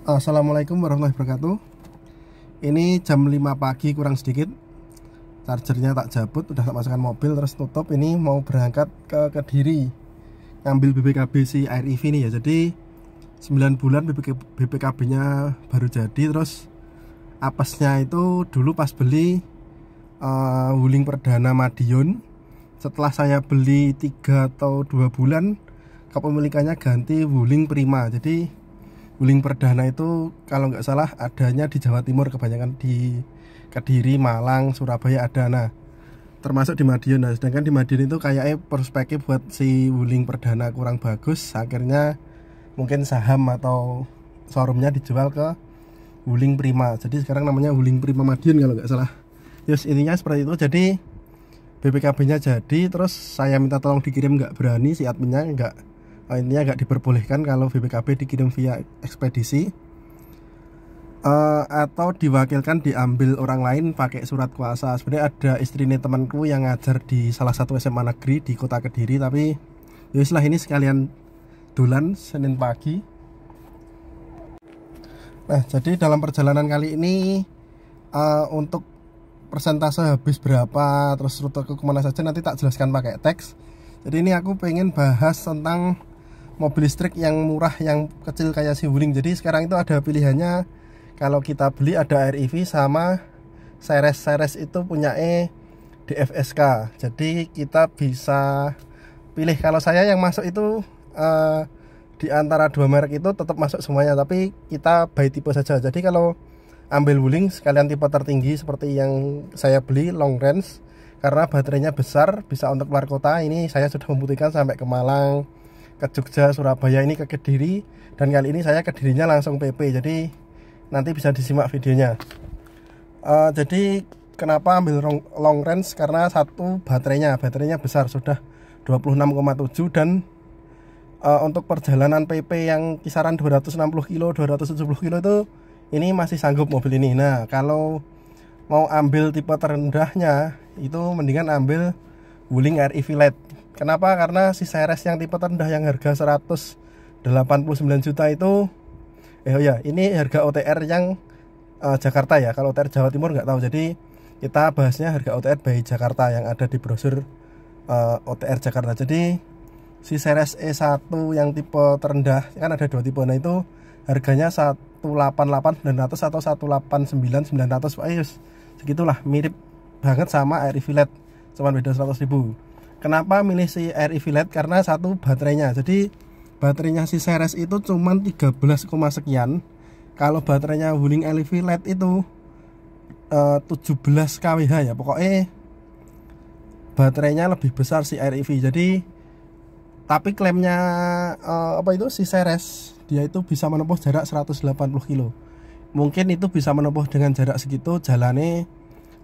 Assalamualaikum warahmatullahi wabarakatuh. Ini jam 5 pagi kurang sedikit. Chargernya tak jabut, udah tak masukkan mobil terus tutup. Ini mau berangkat ke Kediri ngambil BPKB si Air EV nih ya. Jadi 9 bulan BPKB nya baru jadi. Terus apesnya itu dulu pas beli Wuling Perdana Madiun. Setelah saya beli 3 atau 2 bulan, kepemilikannya ganti Wuling Prima. Jadi Wuling Perdana itu kalau nggak salah adanya di Jawa Timur, kebanyakan di Kediri, Malang, Surabaya ada. Nah, termasuk di Madiun. Nah, sedangkan di Madiun itu kayaknya perspektif buat si Wuling Perdana kurang bagus. Akhirnya mungkin saham atau showroomnya dijual ke Wuling Prima. Jadi sekarang namanya Wuling Prima Madiun kalau nggak salah. Yes, intinya seperti itu. Jadi BPKB-nya jadi, terus saya minta tolong dikirim, nggak berani, si adminnya intinya nggak diperbolehkan kalau BPKB dikirim via ekspedisi atau diwakilkan diambil orang lain pakai surat kuasa. Sebenarnya ada istrinya temanku yang ngajar di salah satu SMA negeri di kota Kediri, tapi ya setelah ini sekalian dolan Senin pagi. Nah, jadi dalam perjalanan kali ini untuk persentase habis berapa, terus rute ke kemana saja nanti tak jelaskan pakai teks. Jadi ini aku pengen bahas tentang mobil listrik yang murah, yang kecil kayak si Wuling. Jadi sekarang itu ada pilihannya. Kalau kita beli ada Air EV sama Ceres itu punya DFSK. Jadi kita bisa pilih. Kalau saya yang masuk itu di antara dua merek itu tetap masuk semuanya, tapi kita by tipe saja. Jadi kalau ambil Wuling sekalian tipe tertinggi seperti yang saya beli long range, karena baterainya besar, bisa untuk keluar kota. Ini saya sudah membuktikan sampai ke Malang, ke Jogja, Surabaya, ini ke Kediri. Dan kali ini saya Kedirinya langsung PP, jadi nanti bisa disimak videonya. Jadi kenapa ambil long range? Karena satu, baterainya besar, sudah 26,7. Dan untuk perjalanan PP yang kisaran 260 kilo, 270 kilo itu ini masih sanggup mobil ini. Nah, kalau mau ambil tipe terendahnya itu mendingan ambil Wuling Air EV Lite. Kenapa? Karena si Ceres yang tipe terendah yang harga 189 juta itu ini harga OTR yang Jakarta ya. Kalau OTR Jawa Timur nggak tahu. Jadi kita bahasnya harga OTR by Jakarta yang ada di brosur OTR Jakarta. Jadi si Ceres E1 yang tipe terendah kan ada 2 tipe. Nah, itu harganya 188.900 atau 189.900. Segitulah, mirip banget sama Air EV Lite, cuman beda 100.000. Kenapa milih si Air EV Lite? Karena satu, baterainya. Jadi baterainya si Ceres itu cuman 13, sekian. Kalau baterainya Wuling Air EV Lite itu 17 kWh ya. Pokoknya baterainya lebih besar si Air EV. Jadi tapi klaimnya si Ceres, dia itu bisa menempuh jarak 180 kilo. Mungkin itu bisa menempuh dengan jarak segitu, jalannya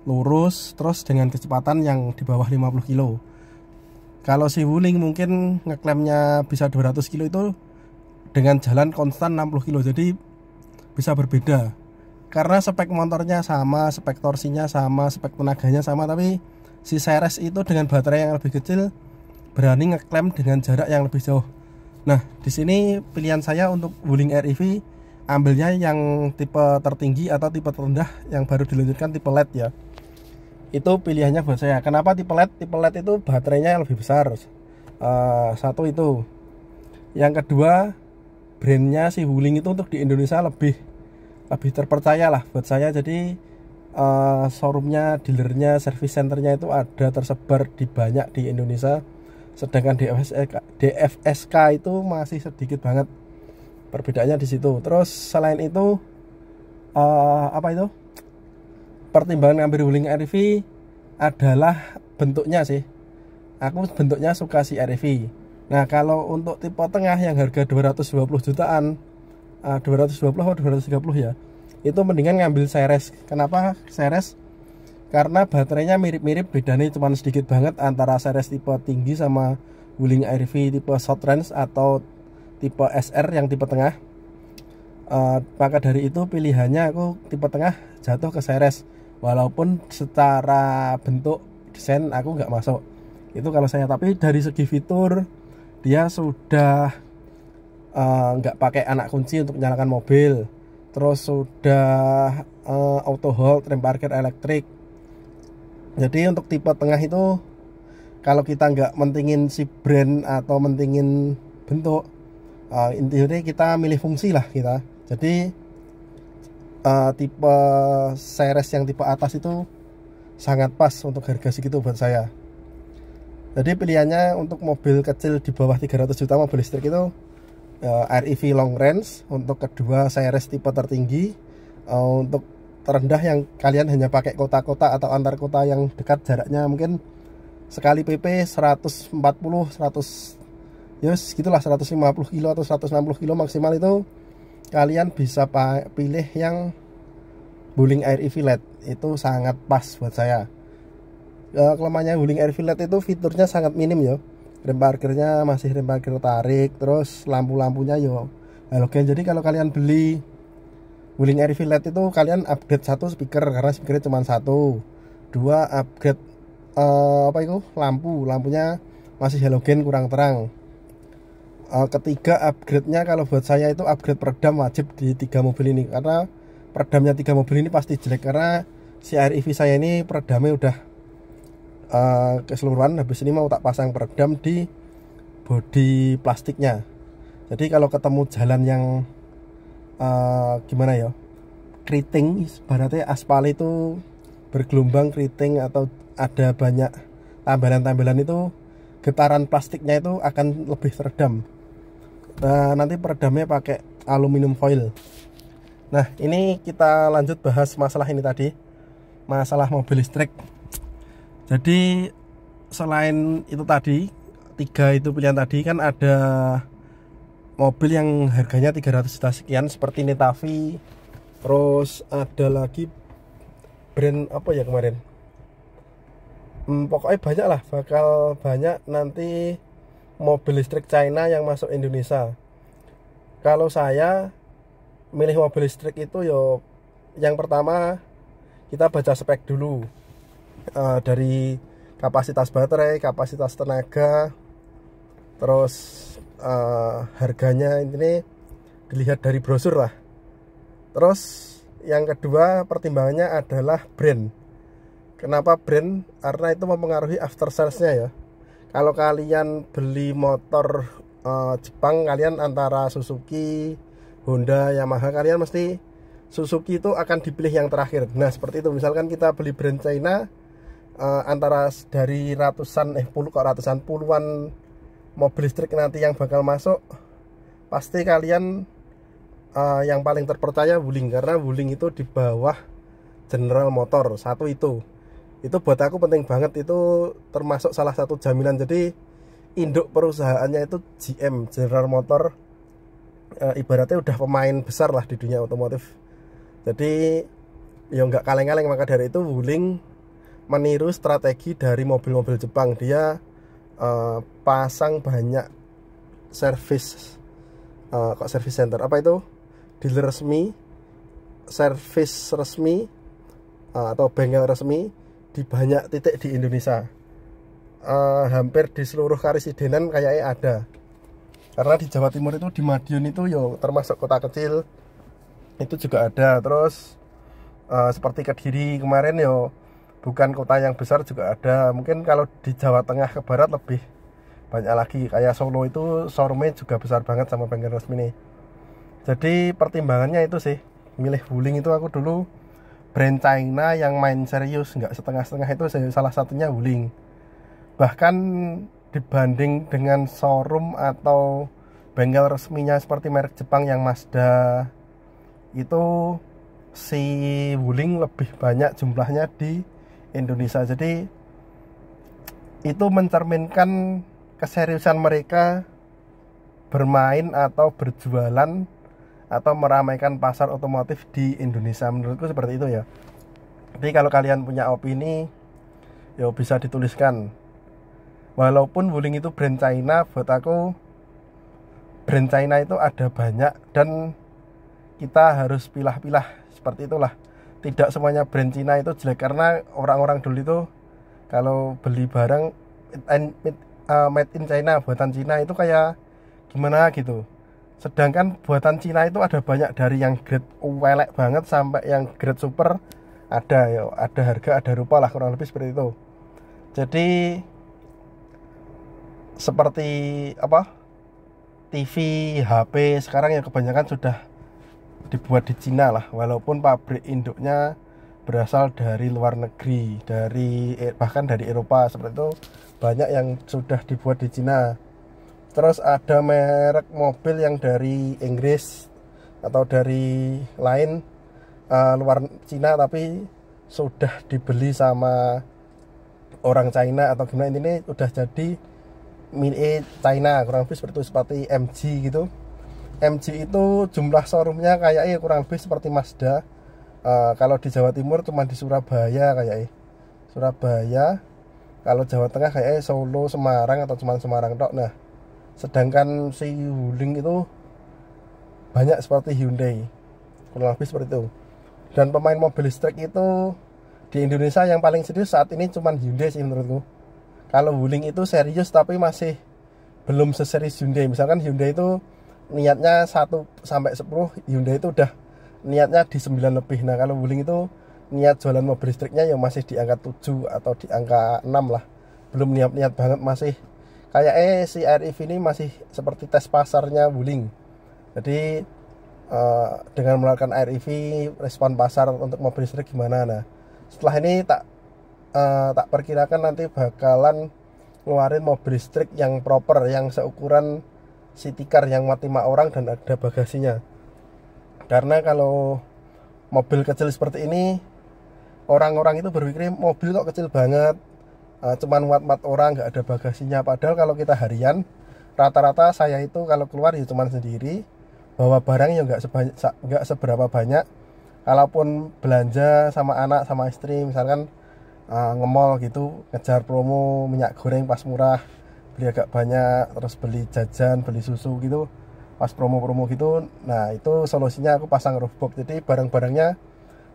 lurus, terus dengan kecepatan yang di bawah 50 kilo. Kalau si Wuling mungkin ngeklaimnya bisa 200 kilo itu dengan jalan konstan 60 kilo. Jadi bisa berbeda. Karena spek motornya sama, spek torsinya sama, spek tenaganya sama, tapi si Ceres itu dengan baterai yang lebih kecil berani ngeklaim dengan jarak yang lebih jauh. Nah, di sini pilihan saya untuk Wuling Air EV ambilnya yang tipe tertinggi atau tipe terendah yang baru diluncurkan, tipe LED ya. Itu pilihannya buat saya. Kenapa tipe LED? Tipe LED itu baterainya yang lebih besar. Satu itu. Yang kedua, brandnya si Wuling itu untuk di Indonesia lebih terpercaya lah buat saya. Jadi showroomnya, dealernya, service centernya itu ada tersebar di banyak di Indonesia. Sedangkan DFSK itu masih sedikit banget, perbedaannya di situ. Terus selain itu pertimbangan ngambil Wuling Air EV adalah bentuknya sih. Aku bentuknya suka si Air EV. Nah, kalau untuk tipe tengah yang harga 220 jutaan, 220 atau 230 ya, itu mendingan ngambil Ceres. Kenapa Ceres? Karena baterainya mirip-mirip, bedanya cuma sedikit banget antara Ceres tipe tinggi sama Wuling Air EV tipe short range atau tipe SR yang tipe tengah. Maka dari itu pilihannya aku tipe tengah, jatuh ke Ceres. Walaupun secara bentuk desain aku nggak masuk. Itu kalau saya. Tapi dari segi fitur dia sudah nggak pakai anak kunci untuk menyalakan mobil. terus sudah auto hold, rem parkir elektrik. Jadi untuk tipe tengah itu kalau kita nggak mentingin si brand atau mentingin bentuk, intinya kita milih fungsi lah kita. Jadi tipe series yang tipe atas itu sangat pas untuk harga segitu buat saya. Jadi pilihannya untuk mobil kecil di bawah 300 juta mobil listrik itu REV long range, untuk kedua series tipe tertinggi, untuk terendah yang kalian hanya pakai kota-kota atau antar kota yang dekat jaraknya mungkin sekali PP 140 100 ya segitulah, 150 kilo atau 160 kilo maksimal, itu kalian bisa pilih yang Wuling REV LED. Itu sangat pas buat saya. Kelemahannya Wuling REV LED itu fiturnya sangat minim ya. Rem parkirnya masih rem parkir tarik, terus lampu-lampunya yo halogen. Jadi kalau kalian beli Wuling REV LED itu kalian upgrade satu speaker karena speakernya cuma satu, dua upgrade lampunya masih halogen kurang terang. Ketiga upgrade-nya kalau buat saya itu upgrade peredam wajib di 3 mobil ini, karena peredamnya 3 mobil ini pasti jelek karena si REV saya ini peredamnya udah keseluruhan. Habis ini mau tak pasang peredam di bodi plastiknya. Jadi kalau ketemu jalan yang gimana ya, keriting, ibaratnya aspal itu bergelombang keriting atau ada banyak tambalan-tambalan, itu getaran plastiknya itu akan lebih teredam. Nah, nanti peredamnya pakai aluminium foil. Nah, ini kita lanjut bahas masalah ini tadi, masalah mobil listrik. Jadi selain itu tadi, 3 itu pilihan tadi, kan ada mobil yang harganya 300 juta sekian seperti Netavi. Terus ada lagi brand apa ya kemarin, pokoknya banyak lah, bakal banyak nanti mobil listrik China yang masuk Indonesia. Kalau saya milih mobil listrik itu yo, yang pertama kita baca spek dulu, dari kapasitas baterai, kapasitas tenaga, terus harganya ini dilihat dari brosur lah. Terus yang kedua pertimbangannya adalah brand. Kenapa brand? Karena itu mempengaruhi after sales-nya ya. Kalau kalian beli motor Jepang, kalian antara Suzuki, Honda, Yamaha, kalian mesti Suzuki itu akan dipilih yang terakhir. Nah seperti itu. Misalkan kita beli brand China, antara dari puluhan mobil listrik nanti yang bakal masuk, pasti kalian yang paling terpercaya Wuling, karena Wuling itu di bawah General Motor. Satu itu buat aku penting banget, itu termasuk salah satu jaminan. Jadi induk perusahaannya itu GM, General Motor, ibaratnya udah pemain besar lah di dunia otomotif. Jadi ya nggak kaleng-kaleng. Maka dari itu Wuling meniru strategi dari mobil-mobil Jepang. Dia pasang banyak service center, apa itu, dealer resmi, service resmi, atau bengkel resmi di banyak titik di Indonesia. Hampir di seluruh karisidenan kayaknya ada. Karena di Jawa Timur itu, di Madiun itu yo termasuk kota kecil, itu juga ada. Terus seperti Kediri kemarin yo, bukan kota yang besar juga ada. Mungkin kalau di Jawa Tengah ke barat lebih banyak lagi. Kayak Solo itu showroomnya juga besar banget sama bengkel resmi nih. Jadi pertimbangannya itu sih, milih Wuling itu aku dulu brand China yang main serius, nggak setengah-setengah, itu salah satunya Wuling. Bahkan dibanding dengan showroom atau bengkel resminya seperti merek Jepang yang Mazda, itu si Wuling lebih banyak jumlahnya di Indonesia. Jadi itu mencerminkan keseriusan mereka bermain atau berjualan atau meramaikan pasar otomotif di Indonesia. Menurutku seperti itu ya. Jadi kalau kalian punya opini, ya bisa dituliskan. Walaupun Wuling itu brand China, buat aku brand China itu ada banyak dan kita harus pilah-pilah, seperti itulah. Tidak semuanya brand China itu jelek, karena orang-orang dulu itu kalau beli barang made in China, buatan China, itu kayak gimana gitu. Sedangkan buatan Cina itu ada banyak, dari yang grade welek banget sampai yang grade super ada ya, ada harga ada rupa lah, kurang lebih seperti itu. Jadi seperti apa, TV, HP sekarang yang kebanyakan sudah dibuat di Cina lah, walaupun pabrik induknya berasal dari luar negeri, bahkan dari Eropa seperti itu, banyak yang sudah dibuat di Cina. Terus ada merek mobil yang dari Inggris atau dari lain, luar Cina, tapi sudah dibeli sama orang China atau gimana, ini udah jadi made China, kurang lebih seperti itu, seperti MG gitu. MG itu jumlah showroomnya kayaknya kurang lebih seperti Mazda. Kalau di Jawa Timur cuma di Surabaya kayaknya, Surabaya. Kalau Jawa Tengah kayaknya Solo, Semarang, atau cuma Semarang tok. Nah, sedangkan si Wuling itu banyak seperti Hyundai, kurang lebih seperti itu. Dan pemain mobil listrik itu di Indonesia yang paling serius saat ini cuma Hyundai sih menurutku. Kalau Wuling itu serius tapi masih belum seserius Hyundai. Misalkan Hyundai itu niatnya 1 sampai 10, Hyundai itu udah niatnya di 9 lebih. Nah, kalau Wuling itu niat jualan mobil listriknya ya masih di angka 7 atau di angka 6 lah. Belum niat-niat banget, masih kayak si REV ini masih seperti tes pasarnya Wuling. Jadi dengan melakukan REV, respon pasar untuk mobil listrik gimana. Nah, setelah ini tak perkirakan nanti bakalan ngeluarin mobil listrik yang proper, yang seukuran city car, yang muat 5 orang dan ada bagasinya. Karena kalau mobil kecil seperti ini, orang-orang itu berpikir mobil kok kecil banget, cuman muat-muat orang, nggak ada bagasinya. Padahal kalau kita harian, rata-rata saya itu kalau keluar ya cuman sendiri, bawa barang ya nggak seberapa banyak. Kalaupun belanja sama anak sama istri, misalkan nge-mall gitu, ngejar promo minyak goreng pas murah, beli agak banyak, terus beli jajan, beli susu gitu pas promo-promo gitu. Nah, itu solusinya aku pasang roofbox, jadi barang-barangnya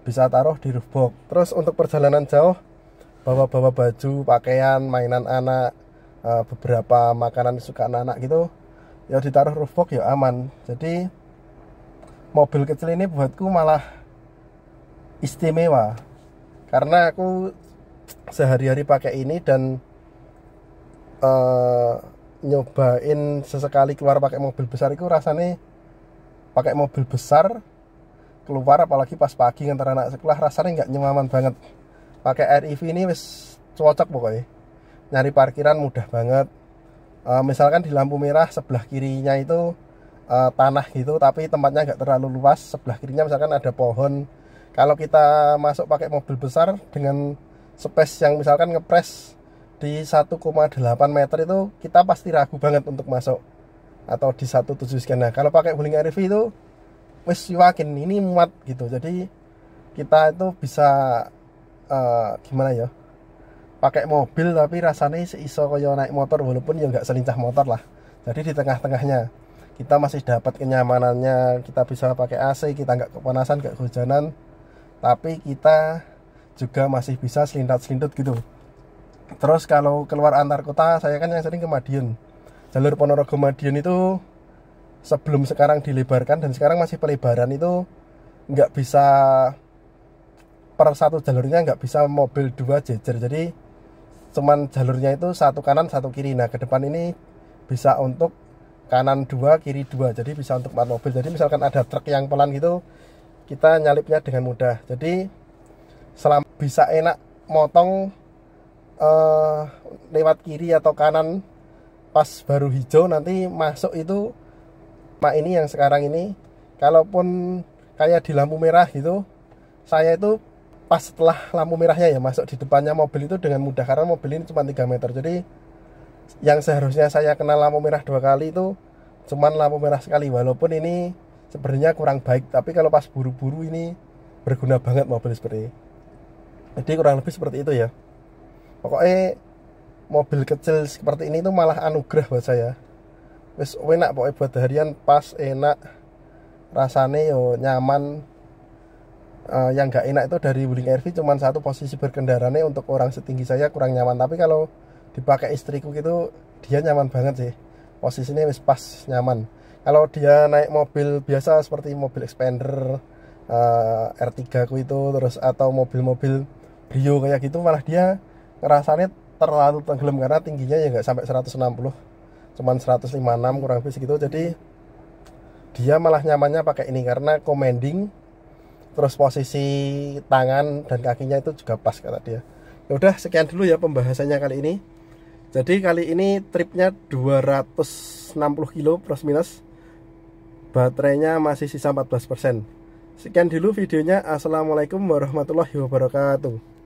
bisa taruh di roofbox. Terus untuk perjalanan jauh, bawa-bawa baju, pakaian, mainan anak, beberapa makanan kesukaan anak gitu, ya ditaruh roofbox ya aman. Jadi mobil kecil ini buatku malah istimewa, karena aku sehari-hari pakai ini dan nyobain sesekali keluar pakai mobil besar itu rasanya, pakai mobil besar keluar apalagi pas pagi ngantar anak sekolah, rasanya nggak nyaman banget. Pakai REV ini wis cocok pokoknya, nyari parkiran mudah banget. Misalkan di lampu merah sebelah kirinya itu tanah gitu, tapi tempatnya nggak terlalu luas, sebelah kirinya misalkan ada pohon. Kalau kita masuk pakai mobil besar dengan space yang misalkan ngepres di 1,8 meter itu, kita pasti ragu banget untuk masuk, atau di 1,7 sekian. Nah, kalau pakai Wuling REV itu wis yakin ini muat gitu. Jadi kita itu bisa gimana ya, pakai mobil tapi rasanya seiso kaya naik motor, walaupun ya nggak selincah motor lah. Jadi di tengah-tengahnya kita masih dapat kenyamanannya, kita bisa pakai AC, kita nggak kepanasan, nggak kehujanan, tapi kita juga masih bisa selintat-selintut gitu. Terus kalau keluar antar kota, saya kan yang sering ke Madiun, jalur Ponorogo Madiun itu sebelum sekarang dilebarkan, dan sekarang masih pelebaran, itu nggak bisa per satu jalurnya, nggak bisa mobil 2 jejer. Jadi cuman jalurnya itu satu kanan satu kiri. Nah, ke depan ini bisa untuk kanan 2 kiri 2, jadi bisa untuk 4 mobil. Jadi misalkan ada truk yang pelan gitu, kita nyalipnya dengan mudah. Jadi selama bisa enak motong lewat kiri atau kanan pas baru hijau, nanti masuk itu ini yang sekarang ini, kalaupun kayak di lampu merah gitu, saya itu pas setelah lampu merahnya ya masuk di depannya mobil itu dengan mudah, karena mobil ini cuma 3 meter. Jadi yang seharusnya saya kenal lampu merah 2 kali itu cuman lampu merah sekali, walaupun ini sebenarnya kurang baik, tapi kalau pas buru-buru ini berguna banget mobil seperti ini. Jadi kurang lebih seperti itu ya. Pokoknya mobil kecil seperti ini tuh malah anugerah buat saya. Wis enak pokoknya buat harian, pas, enak, rasanya yo nyaman. Yang gak enak itu dari Wuling REV cuman satu, posisi berkendaranya untuk orang setinggi saya kurang nyaman. Tapi kalau dipakai istriku gitu, dia nyaman banget sih, posisinya wis pas, nyaman. Kalau dia naik mobil biasa seperti mobil Expander, R3 ku itu, terus atau mobil-mobil Brio kayak gitu, malah dia ngerasanya terlalu tenggelam karena tingginya ya nggak sampai 160, cuman 156 kurang lebih segitu. Jadi dia malah nyamannya pakai ini karena commanding, terus posisi tangan dan kakinya itu juga pas kata dia. Ya udah, sekian dulu ya pembahasannya kali ini. Jadi kali ini tripnya 260 kilo plus minus, baterainya masih sisa 14%. Sekian dulu videonya. Assalamualaikum warahmatullahi wabarakatuh.